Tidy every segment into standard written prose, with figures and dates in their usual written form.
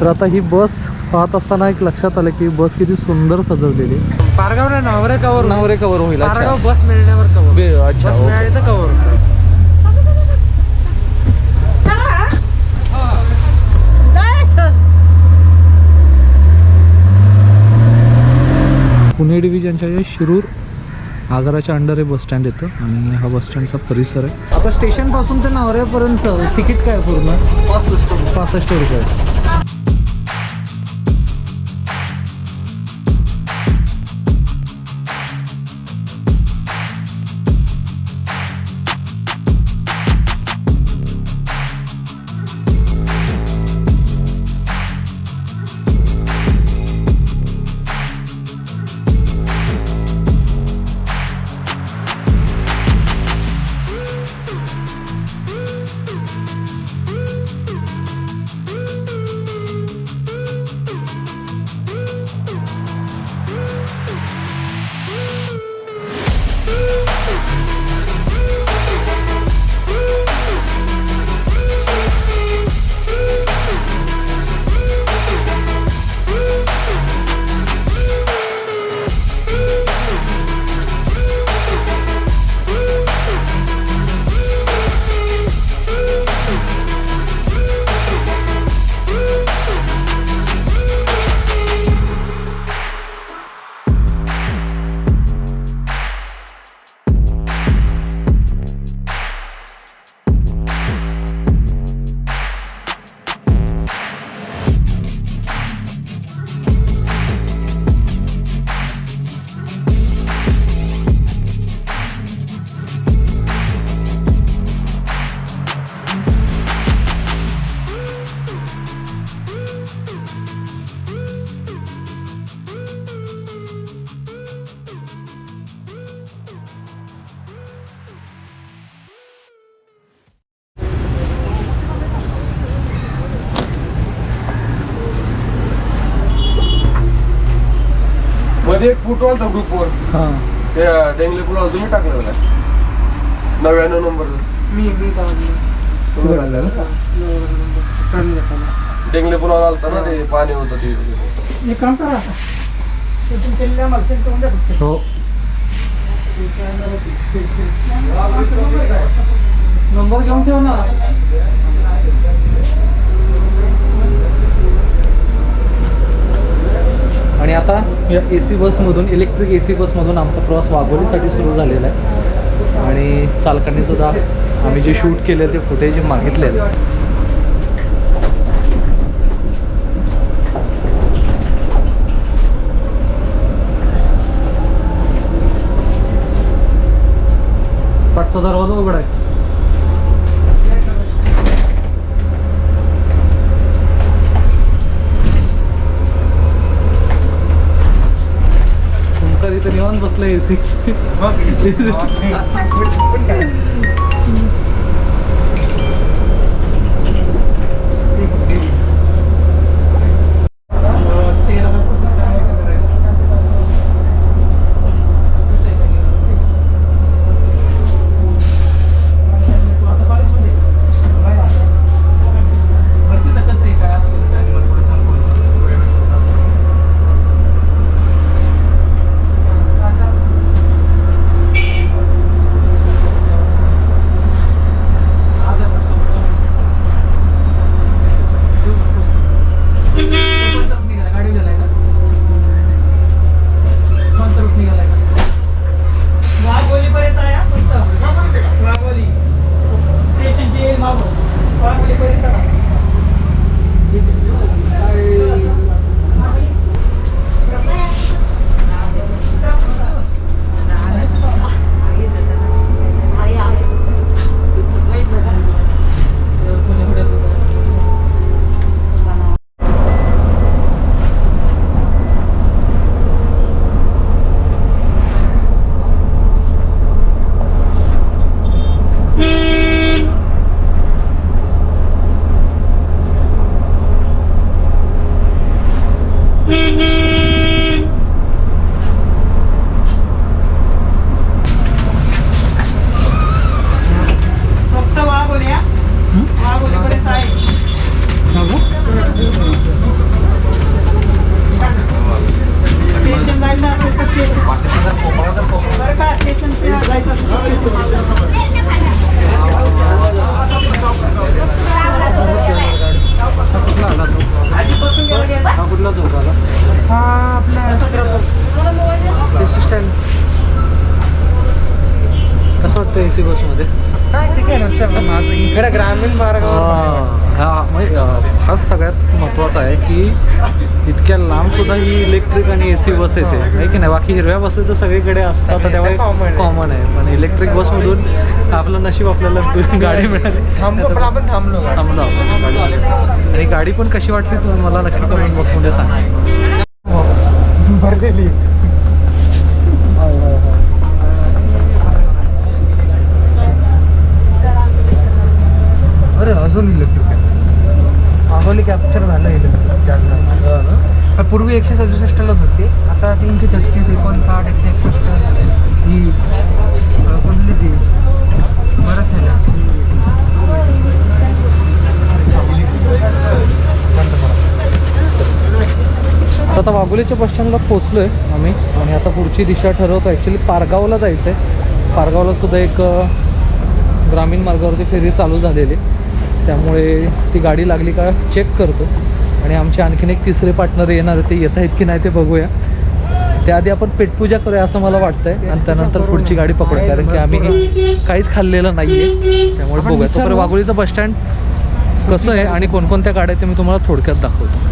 तर आता ही बस पाहत असताना एक लक्षात आलं की बस किती सुंदर सजवलेली. पारगावला नावरे कवर होईल. अच्छा, पारगाव बस मिळण्यावर कवर. अच्छा, बस ओके. मिळाली तर कवर. पुणे डिव्हिजनच्या या शिरूर आगाराच्या अंडर हे बसस्टँड येतं आणि हा बसस्टँडचा परिसर आहे. आता स्टेशन पासून ते नावऱ्यापर्यंत तिकीट काय पूर्ण? 65 रुपये. मध्ये एक फोटो आलता ग्रुपवर. हां, त्या डेंगले पुलावर तुम्ही टाकलेला 99 नंबर. मी कुठे राहिलेलं? डेंगले पुलावर आलता ना, ते पाणी होतं ते. एक काम करा, तुम्ही केलेल्या मला सेंड करून द्या फक्त. हो. नंबर घेऊन ठेव ना. आणि आता या AC बसमधून, इलेक्ट्रिक AC बसमधून आमचा प्रवास वाघोलीसाठी सुरू झालेला आहे. आणि चालकांनी सुद्धा आम्ही जे शूट केले ते फुटेज मागितलेले. पाठचा दरवाजा उघडा आहे. इथं निवांत बसलं AC. इकडे ग्रामीण मार्गावर हाच सगळ्यात महत्त्वाचा आहे की इतक्या लांब सुद्धा ही इलेक्ट्रिक आणि AC बस येते आहे की नाही. बाकी हिरव्या बसेस तर सगळीकडे असतात तर त्यामुळे कॉमन आहे, पण इलेक्ट्रिक बसमधून आपलं नशीब आपल्याला गाडी मिळाली. पण आपण थांबलो आपण आणि गाडी पण कशी वाटली तुम्ही मला नक्की कमेंट बॉक्समध्ये सांगा. भरलेली. अरे अजून इलेक्ट्रिक आहे. मागवली कॅप्चर झालं इलेक्ट्रिक चार्जर. पूर्वी 167लाच होती, आता 336, 59, 161 ही कोणती ती बरंच आहे. आता वाघोलीच्या बस स्टँडला पोचलो आहे आम्ही आणि आता पुढची दिशा ठरवतो. ॲक्च्युली पारगावला जायचं आहे. पारगावला सुद्धा एक ग्रामीण मार्गावरती फेरी चालू झालेली, त्यामुळे ती गाडी लागली का चेक करतो. आणि आमचे आणखीन एक तिसरे पार्टनर येणार, ते येत आहेत की नाही ते बघूया. त्याआधी आपण पेटपूजा करूया असं मला वाटतंय आणि त्यानंतर पुढची गाडी पकडूया, कारण की आम्ही काहीच खाल्लेलं नाही आहे. त्यामुळे बघूया. तोपर्यंत वाघोलीचं बस स्टँड कसं आहे आणि कोणकोणत्या गाड्या आहेत ते मी तुम्हाला थोडक्यात दाखवतो.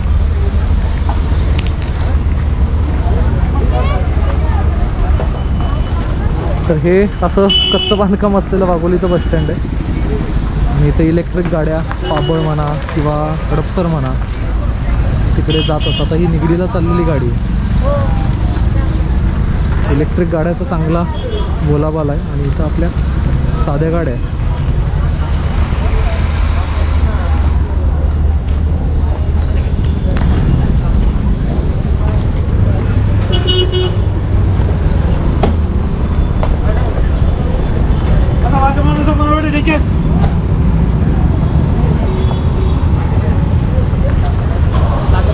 तर हे असं कच्चं बांधकाम असलेलं वाघोलीचं बस स्टँड आहे आणि इथं इलेक्ट्रिक गाड्या पाबळ म्हणा किंवा हडपसर म्हणा तिकडे जात असतात. आता ही निगडीला चाललेली गाडी इलेक्ट्रिक गाड्याचा चांगला बोलाबाला आहे आणि इथं आपल्या साध्या गाड्या आहे.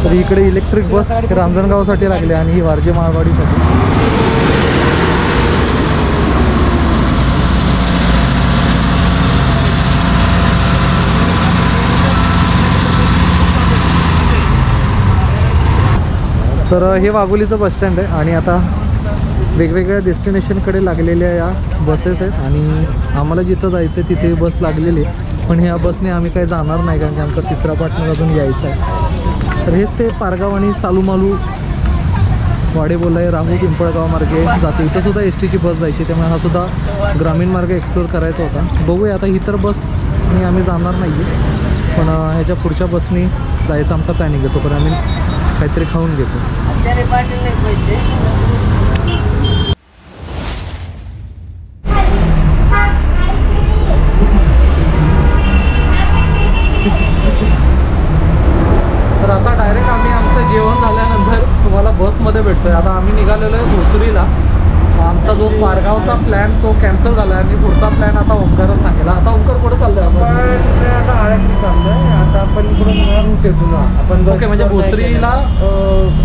तर इकडे इलेक्ट्रिक बस रांजणगावसाठी लागली आणि ही वारजे माळवाडीसाठी. तर हे वाघोलीचं बस स्टँड आहे आणि आता वेगवेगळ्या डेस्टिनेशनकडे लागलेल्या या बसेस आहेत आणि आम्हाला जिथं जायचं आहे तिथे बस लागलेली आहे. पण ह्या बसने आम्ही काही जाणार नाही, कारण की आमचा तिसरा पार्टनर अजून यायचा आहे. तर हेच ते पारगाव आणि सालूमालू वाडेबोलाई राहू पिंपळगाव मार्गे जाते. इथं सुद्धा STची बस जायची, त्यामुळे हा सुद्धा ग्रामीण मार्ग एक्सप्लोअर करायचा होता. बघूया आता. ही तर बसने आम्ही जाणार नाही आहे, पण ह्याच्या पुढच्या बसने जायचा आमचा प्लॅनिंग आहे. तोपर्यंत आम्ही काहीतरी खाऊन घेतो. तर आता डायरेक्ट आम्ही आमचं जेवण झाल्यानंतर तुम्हाला बसमध्ये भेटतोय. आता आम्ही निघालेलो आहे भोसरीला. आमचा जो पारगावचा प्लॅन तो कॅन्सल झाला आणि पुढचा प्लॅन आता ओंकारच सांगेल. आता ओंकार कुठं चाललोय आपण? आता आळंदी चाललोय. आता आपण इकडून रूट येतो ना आपण. ओके, म्हणजे भोसरीला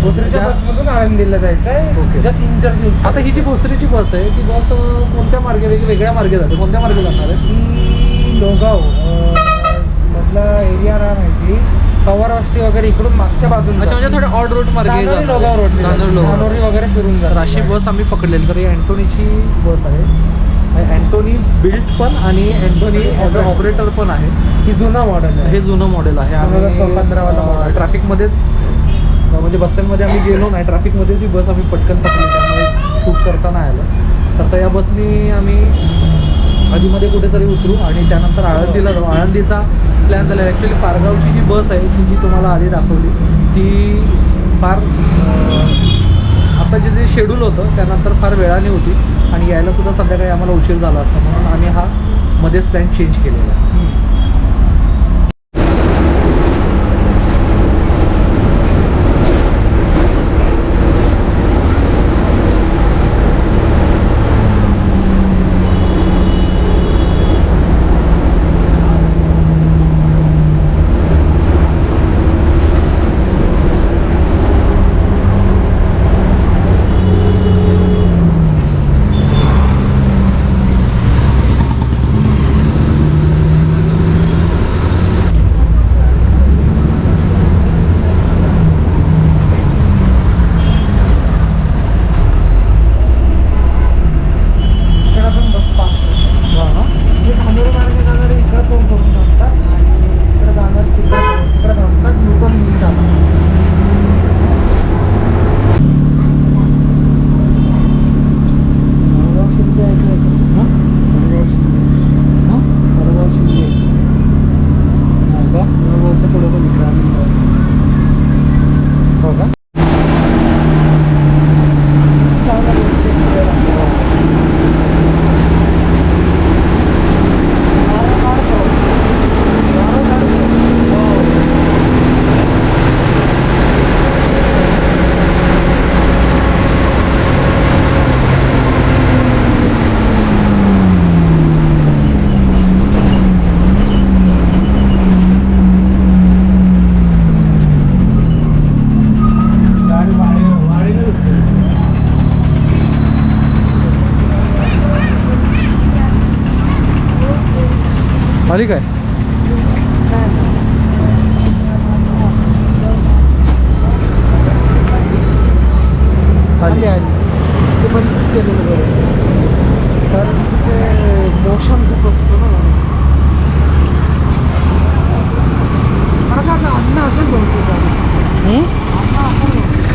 भोसरीच्या बसमधून आळंदीला जायचं आहे. ओके. Just interview. आता ही जी भोसरीची बस आहे ती बस कोणत्या मार्गे वेगवेगळ्या मार्गे जाते? कोणत्या मार्गे जाणार आहे? ही लोगाव मधला एरिया ना माहिती, पवार वस्ती वगैरे इकडून मागच्या बाजूला. अच्छा, म्हणजे थोडे ऑड रूट मार्गे लोगाव रोड धानोरी वगैरे फिरून तर जातात. अशी बस आम्ही पकडलेली. तर ही अँटोनीची बस आहे. अँटोनी बिल्ट पण आणि अँटोनी ॲज अ ऑपरेटर पण आहे. ही जुना मॉडेल आहे. हे जुनं मॉडेल आहे. आम्ही 2015 वाला model. ट्रॅफिकमध्येच म्हणजे बस स्टँडमध्ये आम्ही गेलो नाही, ट्रॅफिकमध्येच ही बस आम्ही पटकन पकडली, त्यामुळे शूट करता नाही आलं. तर या बसनी आम्ही आधीमध्ये कुठेतरी उतरू आणि त्यानंतर आळंदीला जाऊ. आळंदीचा प्लॅन झाला. ॲक्च्युली पारगावची जी बस आहे ती जी तुम्हाला आधी दाखवली ती फार आता जे शेड्यूल होतं त्यानंतर फार वेळाने होती आणि यायलासुद्धा संध्याकाळी आम्हाला उशीर झाला असता, म्हणून आम्ही हा मध्येच प्लॅन चेंज केलेला आहे. आली काय? आली आली ते बंदच केलेलं बरं, कारण तिथे मोशन खूप असतो ना. मला काय वाटलं अन्न असेल बहुतेक गाडी. अन्न असेल बहुतेक.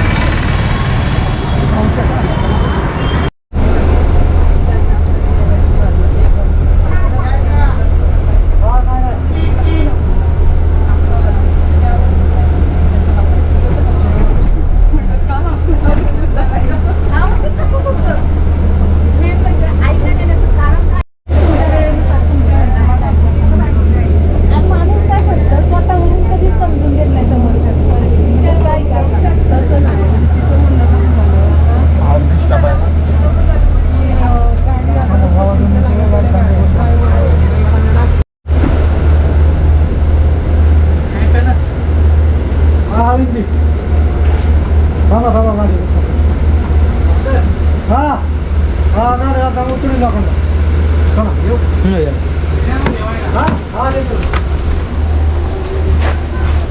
माणूस काय करतं, स्वतःहून कधीच समजून घेत नाही समोरच्याची परिस्थिती. काय करतात तसं नाही. तिचं म्हणणं कसं झालं की गाडी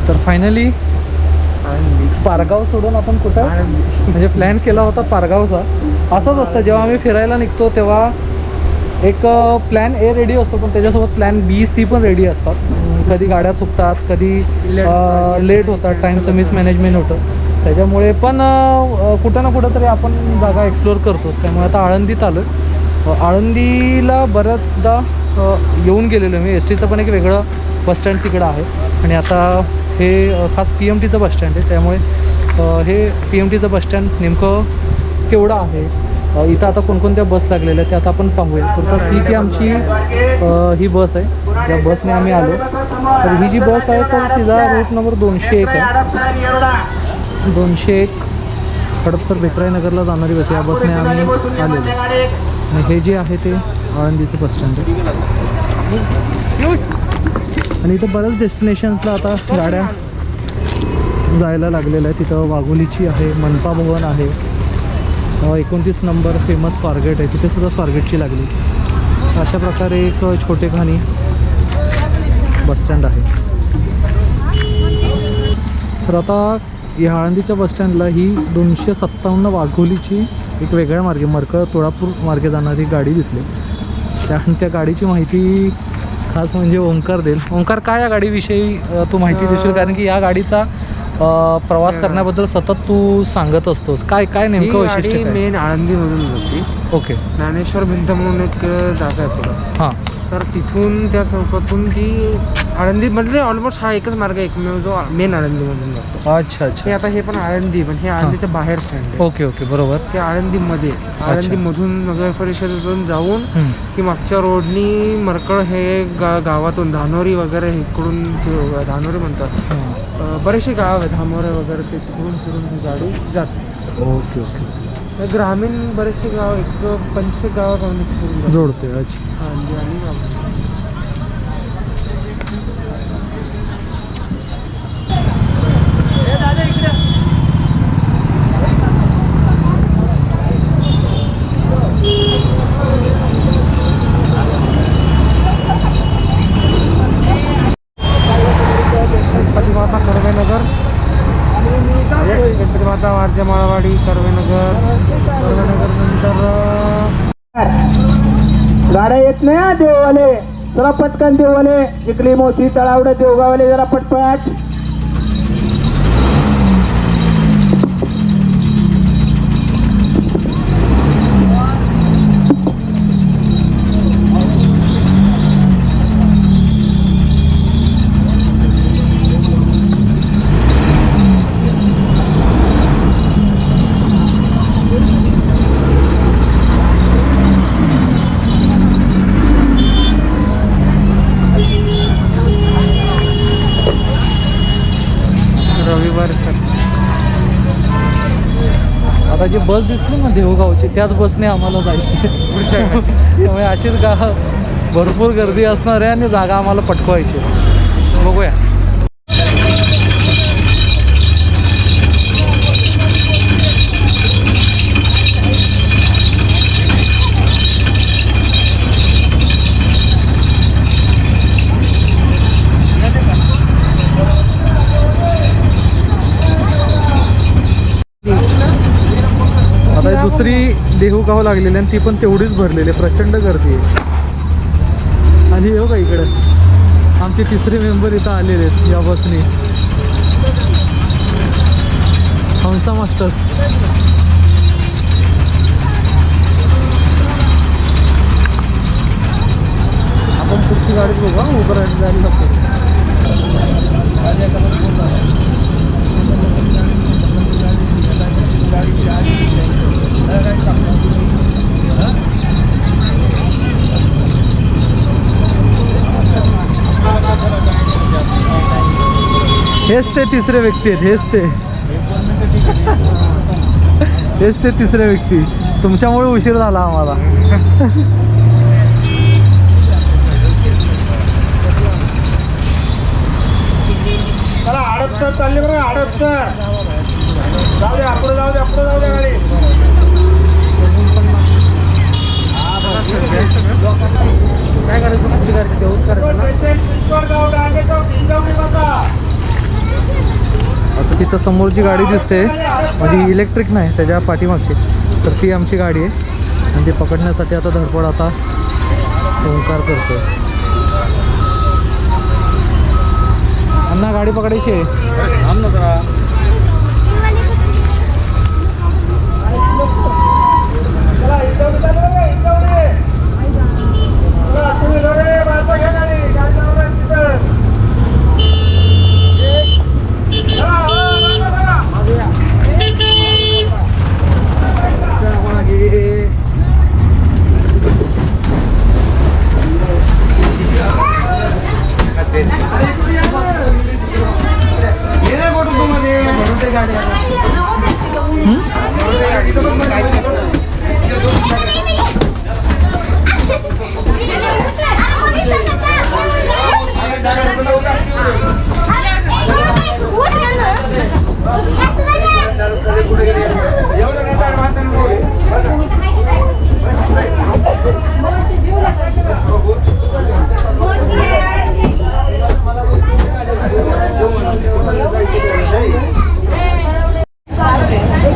तर फायनली पारगाव सोडून आपण कुठं म्हणजे प्लॅन केला होता पारगावचा. असंच असतं जेव्हा आम्ही फिरायला निघतो तेव्हा एक प्लॅन ए रेडी असतो, पण त्याच्यासोबत प्लॅन बी सी पण रेडी असतात. कधी गाड्या चुकतात, कधी लेट होतात, टाईमचं मिसमॅनेजमेंट होतं. त्याच्यामुळे पण कुठं ना कुठं तरी आपण जागा एक्सप्लोअर करतोच. त्यामुळे आता आळंदीत आलो. आळंदीला बऱ्याचदा येऊन गेलेलो मी. एस टीचं पण एक वेगळं बसस्टँड तिकडं आहे आणि आता हे खास पी एम टीचं बसस्टँड आहे. त्यामुळे हे पी एम टीचं बसस्टँड नेमकं केवढं आहे, इथं आता कोणकोणत्या बस लागलेल्या आहेत ते आता आपण पाहूया. तर ही ती आमची ही बस आहे, त्या बसने आम्ही आलो. तर ही जी बस आहे तर तिचा रूट नंबर 201 आहे. 201 हडपसर भिक्राईनगरला जाणारी बस. या बसने आम्ही आलेलो आणि हे जे आहे ते आळंदीचं बसस्टँड आहे. आणि इथं बऱ्याच डेस्टिनेशन्सला आता गाड्या जायला लागलेल्या आहेत. तिथं वाघोलीची आहे, मनपा भवन आहे, 29 नंबर फेमस स्वारगेट आहे, तिथे सुद्धा स्वारगेटची लागली. अशा प्रकारे एक छोटेखानी बसस्टँड आहे. तर आता या आळंदीच्या बसस्टँडला ही 257 वाघोलीची एक वेगळ्या मार्गे मरकळ तुळापूर मार्गे जाणारी गाडी दिसली. त्या गाडीची माहिती खास म्हणजे ओंकार देईल. ओंकार, काय या गाडीविषयी तू माहिती देशील? कारण की या गाडीचा प्रवास करण्याबद्दल सतत तू सांगत असतोस. काय काय नेमकं वैशिष्ट्य काय? मेन आळंदीमधून जाते. ओके. ज्ञानेश्वर भिंत म्हणून एक जागा आहे पुढं. हां. तर तिथून त्या चौकातून ती आळंदीमधले ऑलमोस्ट हा एकच मार्ग आहे एकमेव जो मेन आळंदीमधून जातो. अच्छा अच्छा. हे आता हे पण आळंदी, पण हे आळंदीच्या बाहेर स्टँड आहे. ओके ओके, बरोबर. ते आळंदीमध्ये, आळंदीमधून नगर परिषदेतून जाऊन की मागच्या रोडनी मरकळ हे गावातून धानोरी वगैरे इकडून धानोरी म्हणतात, बरेचसे गाव आहे धामोरे वगैरे, ते तिकडून फिरून ही गाडी जाते. Okay okay. ग्रामीण बरेचसे गाव, एक 25 गावाकडून फिरून जोडते. अच्छा. आळंदी आणि गणपतीमाता कर्वेनगर, गणपतीमाता वारजा माळवाडी कर्वेनगर नंतर गाड्या येत नाही हा देववाले, जरा पटकन देववाले, चिखली मोठी तळावडे देवगावले जरा पटपट. आता जी बस दिसली ना देवगावची, त्याच बसने आम्हाला जायचं. त्यामुळे अशीच भरपूर गर्दी असणार आहे आणि जागा आम्हाला पटकवायची. बघूया. दुसरी देहूगाव लागलेली आणि ती पण तेवढीच भरलेली आहे. प्रचंड गर्दी आहे. आणि हे का इकडं आमचे तिसरे मेंबर इथं आलेले आहेत या बसने. हंसा मास्टर. आपण पुढची गाडी बघू हा, उभं राहायला जायला लागतो. हेच ते तिसरे व्यक्ती आहेत. हेच ते तिसरे व्यक्ती. तुमच्यामुळे उशीर झाला आम्हाला. चला हडपसर चालले बरं हडपसर. जाऊ द्या पुढे जाऊ द्या गाडी. काय करायचं पुढची गाडी तेवढंच करायचं ना. आता तिथं समोर जी गाडी दिसते म्हणजे इलेक्ट्रिक नाही, त्याच्या पाठीमागची, तर ती आमची गाडी आहे. आणि ती पकडण्यासाठी आता धडपड आता ओंकार करतो. अण्णा गाडी पकडायची आहे.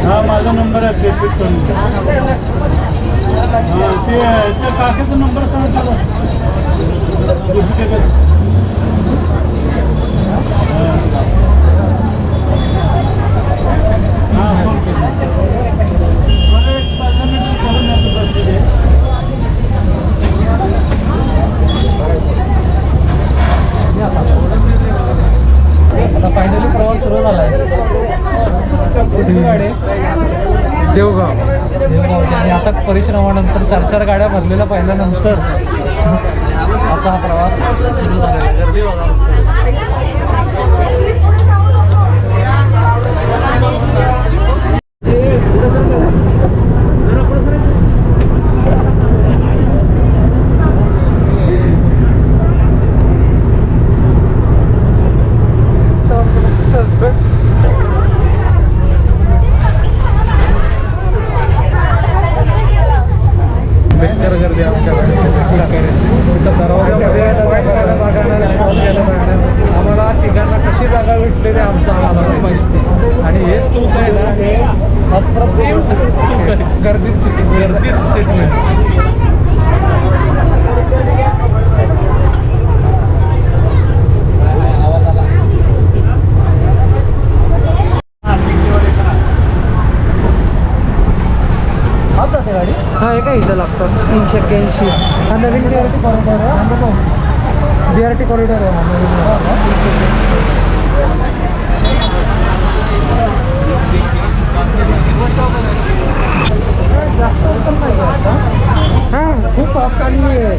हा माझा नंबर आहे. फेसबुक करून ते काकेचा नंबर सांगा. आता फायनली प्रवास सुरू झाला आहे. कुठली गाडी? देवगाव. आणि आता परिश्रमानंतर 4 गाड्या भरलेल्या पाहिल्यानंतर आता हा प्रवास सुरू झालेला आहे. गर्दी बघा. बेकार गर्दी आमच्या तिथं दरवाजामध्ये आम्हाला ठिकाणा कशी जागा भेटली ते आमचं आम्हाला माहिती. आणि हे सुख आहे ना, हे अप्रतिम सुख आहे. गर्दीत सीट नाही. गाडी हा हे काय इथं लागतं 381. हा नवीन BRT कॉरिडॉर आहे. BRT कॉरिडॉर आहे. जास्त उत्तम नाही आता. हां खूप फास्ट आली आहे.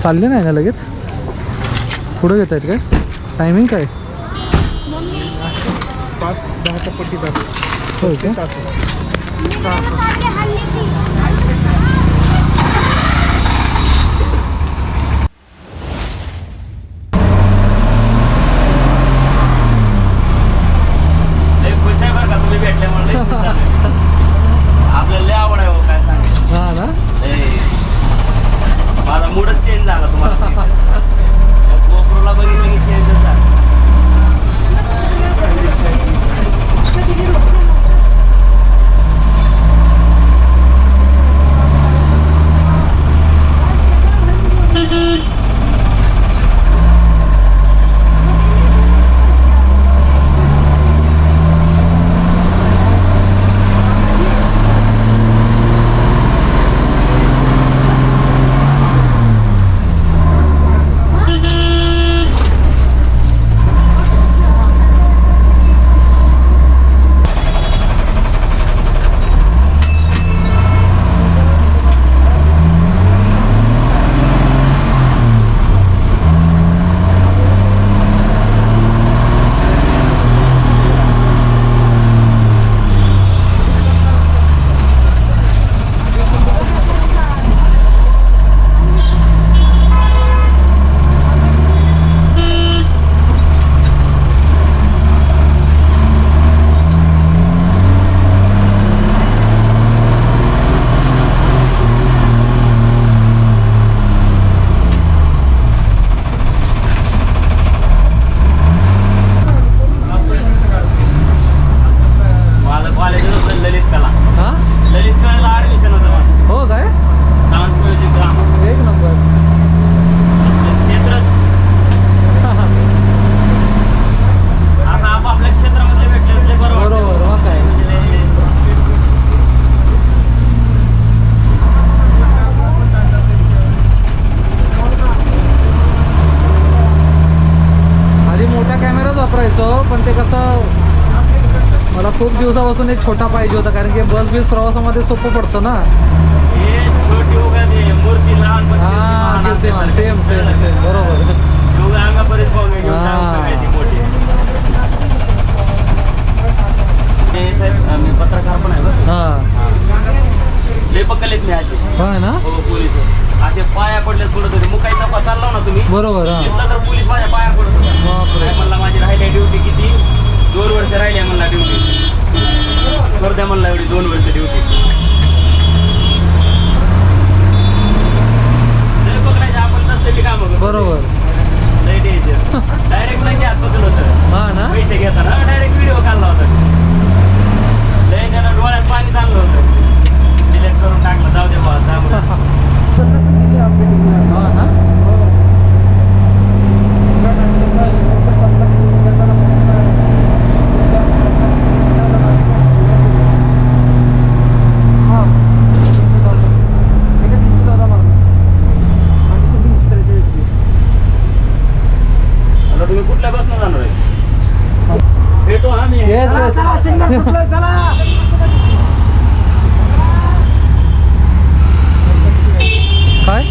चालले नाही ना लगेच? पुढं घेत आहेत काय? टायमिंग काय? 5-10च्या पट्टी जातो. हो का? लय खुश आहे बरं का तुम्ही भेटल्यामुळे लय खुश झालोय. आपल्याला लय आवड आहे हो, काय सांगायचं. हां ना? माझा मूडच चेंज झाला तुम्हाला गोप्रोला बघितलं की चेंजच झाला. माझं कॉलेज होतं ललित कला. हां? ललित कलेला ऍडमिशन होतं माझं. हो काय? डान्स म्युझिक ड्रामा एक नंबर. क्षेत्रच असं आपापल्या क्षेत्रामध्ये भेटले बरोबर. बरोबर, मग काय? आधी मोठा कॅमेराच वापरायचो, पण ते कसं मला खूप दिवसापासून एक छोटा पाहिजे होता, कारण की बस प्रवासामध्ये सोपं पडतं ना. हे छोटी उगा ते मूर्ती लहान हां, सेम सेम सेम सेम बरोबर. योगा अंगा बरेच पाहून घेऊन हां. काय उपयोग आहे ती मोठी. हे साहेब मी पत्रकार पण आहे बरं. हां. लय पकडलेत मी असे. होय ना? हो पोलीस असे पाया पडले पुढे तरी मुकाई चौकात चाललो ना तुम्ही बरोबर. हां. तिथला तर पोलीस माझ्या पाया पडत होता. बापरे. म्हणला माझी राहिली ड्युटी किती 2 वर्ष राहिली म्हणला ड्युटी. कर द्या म्हणला एवढी 2 वर्ष ड्युटी. लय पकडायचे आपण तसले काम बरोबर. लय डेंजर. डायरेक्ट नाही हात पकडलं होतं. हां ना? पैसे घेताना डायरेक्ट व्हिडिओ काढला होता. लय त्याला डोळ्यात पाणी चांगलं होतं. डिलेट करून टाकलं जाऊ दे बा जा म्हणून. हां ना? आता तुम्ही कुठल्या बसनं जाणार आहे? भेटू आम्ही. Yes yes. काय?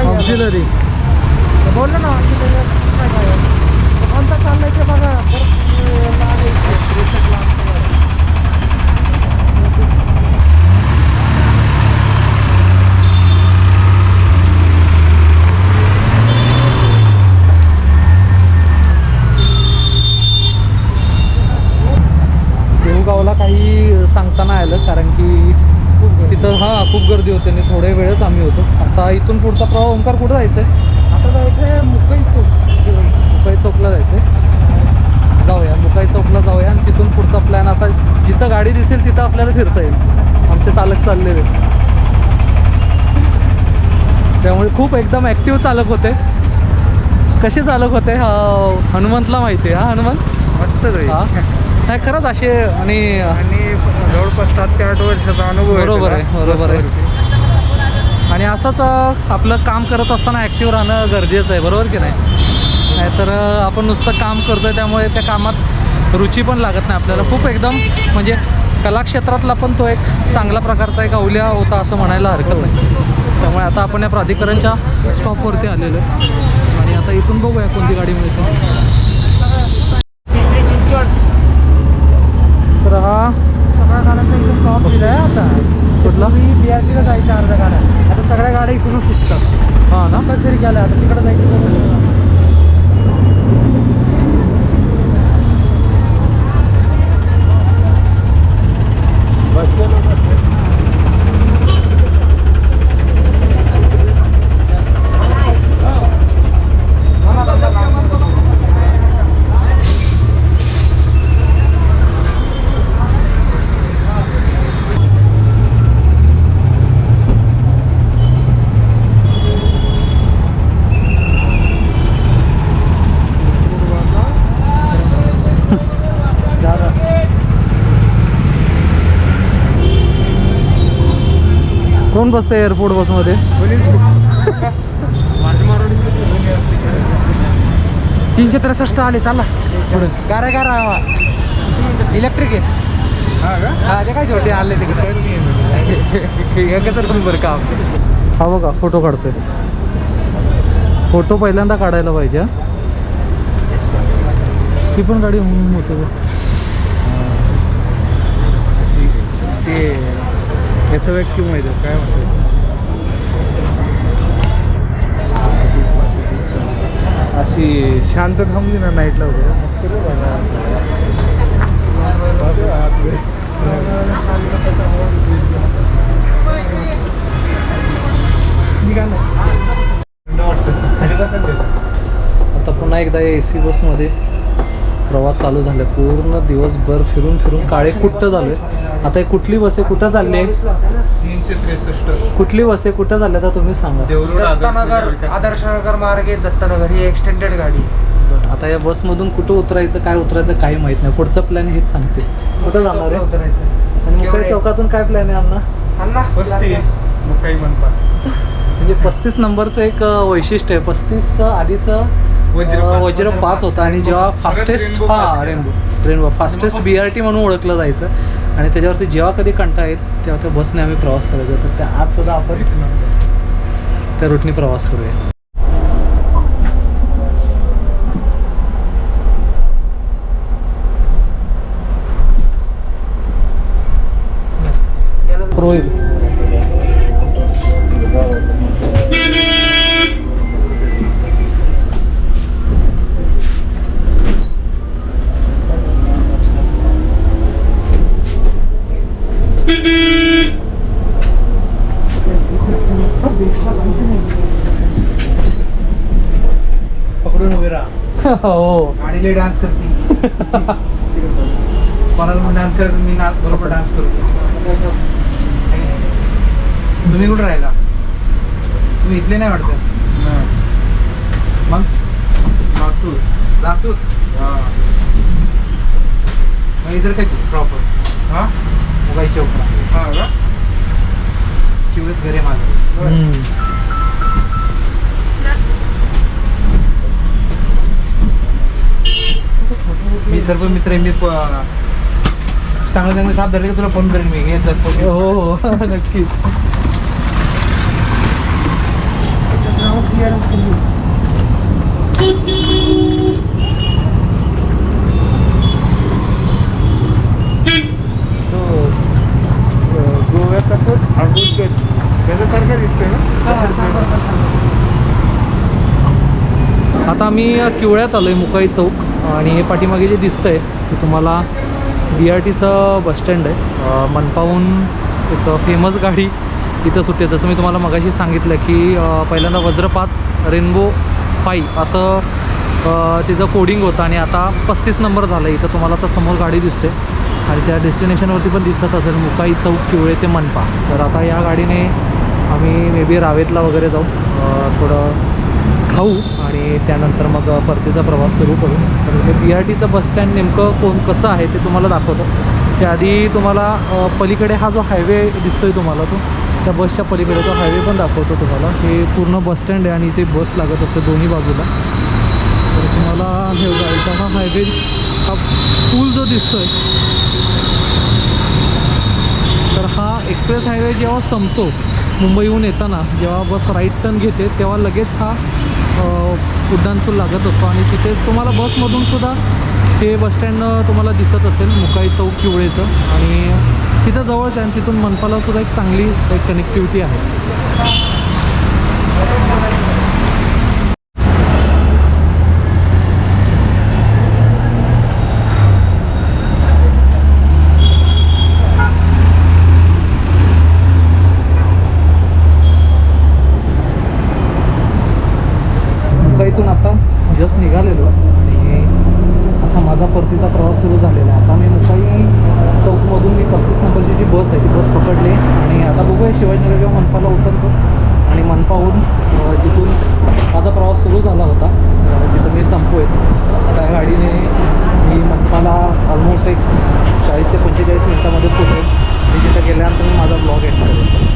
ऑक्झिलरी. बोललो ना कोणता चाललाय ते बघा. देऊळगावला काही सांगता नाही आलं, कारण की तिथं खूप गर्दी होती आणि थोड्या वेळच आम्ही होतो. आता इथून पुढचा प्रवाह ओंकार कुठं जायचं आहे? आता जायचं मुंबई चौक. मुकाई चौकला जायचं आहे. जाऊया मुकाई चौकला जाऊया आणि तिथून पुढचा प्लॅन आता जिथं गाडी दिसेल तिथं आपल्याला फिरता येईल. आमचे चालक चाललेले, त्यामुळे खूप एकदम ॲक्टिव्ह चालक होते. कसे चालक होते हनुमंतला माहिती आहे हा हनुमंत मस्त हा नाही खरंच असे आणि आणि जवळपास 7 ते 8 वर्षाचा अनुभव बरोबर आहे बरोबर आहे आणि असंच आपलं काम करत असताना ॲक्टिव्ह राहणं गरजेचं आहे बरोबर की नाही तर आपण नुसतं काम करतो आहे त्यामुळे त्या कामात रुची पण लागत नाही आपल्याला खूप एकदम म्हणजे कलाक्षेत्रातला पण तो एक चांगला प्रकारचा एक अवलिया होता असं म्हणायला हरकत नाही त्यामुळे आता आपण या प्राधिकरणच्या स्टॉपवरती आलेलो आहे आणि आता इथून बघूया कोणती गाडी मिळते तर हा सगळ्या गाड्यांचा इथं स्टॉप दिला आहे आता कुठला BRT ला जायच्या अर्ध्या गाड्या आता सगळ्या गाड्या इथूनच सुटतात हां ना कंपल्सरी गेल्या आता तिकडे जायची कोण बसते एअरपोर्ट बसमध्ये 363 आले चालला पुढे गारा इलेक्ट्रिक आहे हा ते काय छोटे आले तिकडे कसं तुम्ही बरं का हा बघा फोटो काढतोय फोटो पहिल्यांदा काढायला पाहिजे हा. ती पण गाडी होते ते याचं व्याक्यूम माहिती काय म्हणतो अशी शांत थांबली ना नाईटला आता पुन्हा एकदा AC बसमध्ये प्रवास चालू झाला पूर्ण दिवसभर फिरून फिरून काळे कुट्ट झालोय आता हे कुठली बस आहे कुठं चालली आहे 363 कुठली बस आहे कुठं चालली तर तुम्ही सांगा दत्तनगर आदर्शनगर मार्गे दत्तनगर ही एक्सटेंडेड गाडी आता या बसमधून कुठं उतरायचं काय उतरायचं काही माहित नाही पुढचं प्लॅन हेच सांगते कुठं जाणार आहे उतरायचं आणि मुंबई चौकातून काय प्लॅन आहे अण्णा 35 मुक्काई मनपा म्हणजे 35 नंबरचं एक वैशिष्ट्य आहे 35 आधीचं वज्र पास होता आणि जेव्हा फास्टेस्ट रेनबो फास्टेस्ट BRT म्हणून ओळखलं जायचं आणि त्याच्यावरती जेव्हा कधी कंटाळा येत तेव्हा त्या बसने आम्ही प्रवास करायचो तर त्या आज सुद्धा आपण त्या रूटनी प्रवास करूया रोहित पकडून उभे राहा हो गाडीला डान्स करते कोणाला मग डान्स करत मी नाच बरोबर डान्स करतो तुम्ही कुठं राहिला तुम्ही इथले नाही वाटतं मग लातूर मग इधर काय प्रॉपर मुगाई चौक चिवत घरे माझं मी सर्व मित्र मी चांगले साथ धरले की तुला फोन करेन मी येत जात हो नक्की गोव्याचा तोच आंबेडकर त्याच्यासारखा दिसतोय ना आता आम्ही किवळ्यात आलो आहे मुकाई चौक आणि हे पाठीमागे जे दिसतं आहे ते तुम्हाला BRTचं बसस्टँड आहे मनपाहून एक फेमस गाडी इथं सुटते जसं मी तुम्हाला मगाशी सांगितलं की पहिल्यांदा वज्र 5 रेनबो 5 असं तिचं कोडिंग होतं आणि आता 35 नंबर झालं आहे इथं तुम्हाला तर समोर गाडी दिसते आणि त्या डेस्टिनेशनवरती पण दिसत असेल मुकाई चौक किवळे ते मनपा तर आता या गाडीने आम्ही मे बी रावेतला वगैरे जाऊ थोडं खाऊ आणि त्यानंतर मग परतीचा प्रवास सुरू करू. तर हे BRTचं बसस्टँड नेमकं कसं आहे ते तुम्हाला दाखवतो. त्याआधी तुम्हाला पलीकडे हा जो हायवे दिसतोय तुम्हाला तो त्या बसच्या पलीकडे तो हायवे पण दाखवतो तुम्हाला. हे पूर्ण बसस्टँड आहे आणि इथे बस लागत असते दोन्ही बाजूला. तर तुम्हाला हे बघा हा हायवे हा पूल जो दिसतोय तर हा एक्सप्रेस हायवे जेव्हा संपतो मुंबईहून येताना जेव्हा बस राईट टर्न घेते तेव्हा लगेच हा उड्डाणपूल लागत असतो आणि तिथेच तुम्हाला बसमधून सुद्धा ते बसस्टँड तुम्हाला दिसत असेल मुकाई चौक किवळेचं आणि तिथं जवळच आहे आणि तिथून मनपाला सुद्धा एक चांगली एक कनेक्टिव्हिटी आहे. मुंबईतून आता जस्ट निघालेलो आणि आता माझा परतीचा प्रवास सुरू झालेला आहे. आता मी मुंबई चौकमधून मी 35 नंबरची जी बस आहे ती बस पकडली आणि आता बघूया शिवाजीनगर किंवा मनपाला उतरतो आणि मनपाहून जिथून माझा प्रवास सुरू झाला होता जिथं मी संपतोय त्या गाडीने मी मनपाला ऑलमोस्ट एक 40 ते 45 मिनटामध्ये पोहोचेल आणि तिथं गेल्यानंतर मी माझा ब्लॉग एंड करेल.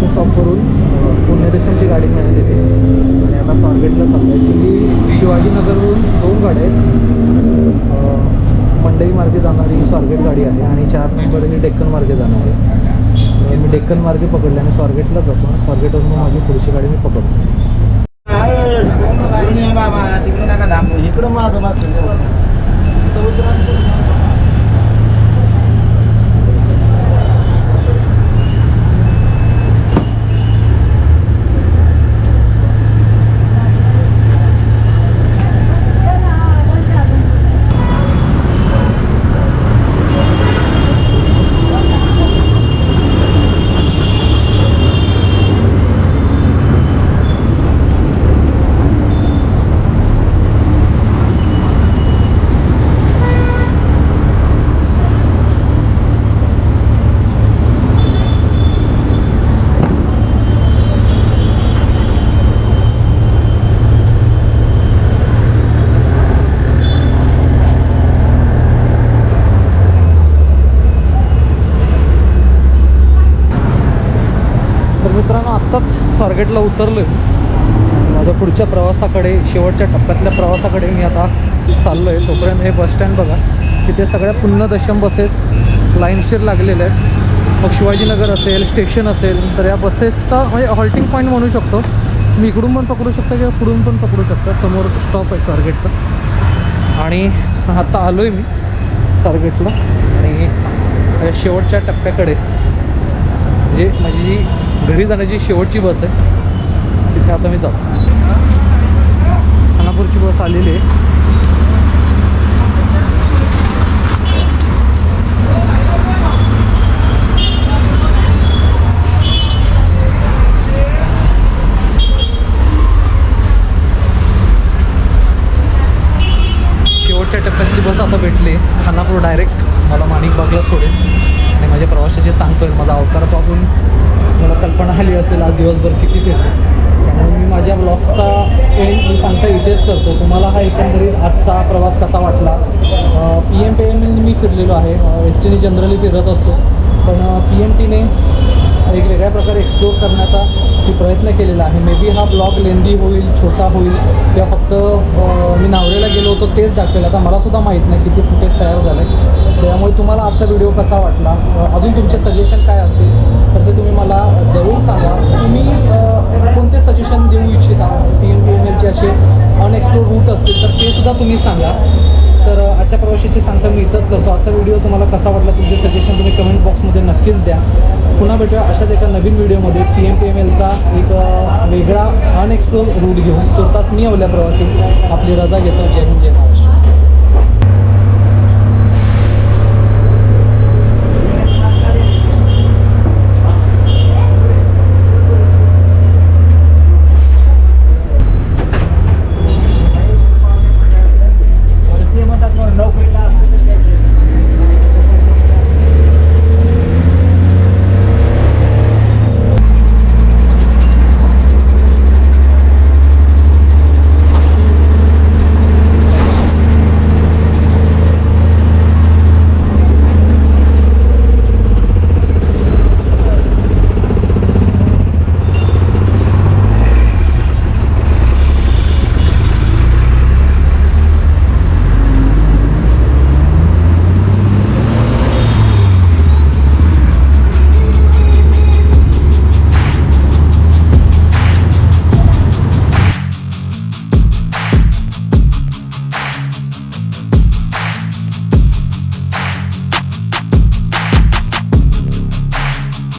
स्टॉपवरून पुण्यदर्शनची गाडी मिळालेली आहे आणि आता स्वारगेटला चाललो आहे. ॲक्च्युली शिवाजीनगरवरून 2 गाड्या आहेत, मंडई मार्गे जाणारी स्वारगेट गाडी आहे आणि 4 नंबरने डेक्कन मार्गे जाणार आहे. मी डेक्कन मार्गे पकडले आणि स्वारगेटला जातो आणि स्वारगेटवरून मग माझी पुढची गाडी मी पकडतो. इकडं मागं आत्ताच स्वारगेटला उतरलो आहे. माझ्या पुढच्या प्रवासाकडे, शेवटच्या टप्प्यातल्या प्रवासाकडे मी आता चाललो आहे. तोपर्यंत हे बसस्टँड बघा, तिथे सगळ्या पुण्यदशम बसेस लाईनशीर लागलेल्या आहेत. मग शिवाजीनगर असेल, स्टेशन असेल, तर या बसेसचा म्हणजे हॉल्टिंग पॉईंट म्हणू शकतो. तुम्ही इकडून पण पकडू शकता किंवा पुढून पण पकडू शकता. समोर स्टॉप आहे स्वारगेटचा आणि आता आलो आहे मी स्वारगेटला आणि या शेवटच्या टप्प्याकडे म्हणजे माझी जी घरी जाण्याची शेवटची बस आहे तिथे आता मी जातो. खानापूरची बस आलेली आहे. शेवटच्या टप्प्यातली बस आता भेटली. खानापूर डायरेक्ट मला माणिकबागला सोडेल आणि माझ्या प्रवासाचे सांगतोय. माझा अवतार पाहून मला कल्पना आली असेल आज दिवसभर किती फिरतो. त्यामुळे मी माझ्या ब्लॉगचा एंड मी सांगता इथेच करतो. तुम्हाला हा एकंदरीत आजचा प्रवास कसा वाटला. PMPML मी फिरलेलो आहे. एस टीने जनरली फिरत असतो पण PMTने एक वेगळ्या प्रकारे एक्सप्लोर करण्याचा मी प्रयत्न केलेला आहे. मे बी हा ब्लॉग लेंदी होईल, छोटा होईल किंवा फक्त मी नावरेला गेलो होतो तेच दाखवेल. आता मलासुद्धा माहीत नाही किती फुटेज तयार झालं आहे. त्यामुळे तुम्हाला आजचा व्हिडिओ कसा वाटला, अजून तुमचे सजेशन काय असतील तर ते तुम्ही मला जरूर सांगा. तुम्ही कोणते सजेशन देऊ इच्छिता PMPMLचे असे अनएक्सप्लोर रूट असतील तर ते सुद्धा तुम्ही सांगा. तर आजच्या प्रवासाची सांगता मी इथंच करतो. आजचा व्हिडिओ तुम्हाला कसा वाटला तुमचे सजेशन तुम्ही कमेंट बॉक्समध्ये नक्कीच द्या. पुन्हा भेटूया अशाच एका नवीन व्हिडिओमध्ये PMPMLचा एक वेगळा अनएक्सप्लोर रूट घेऊन. तुर्तास मी अवल्या प्रवासी आपली रजा घेतो. जय हिंद जय महाराष्ट्र.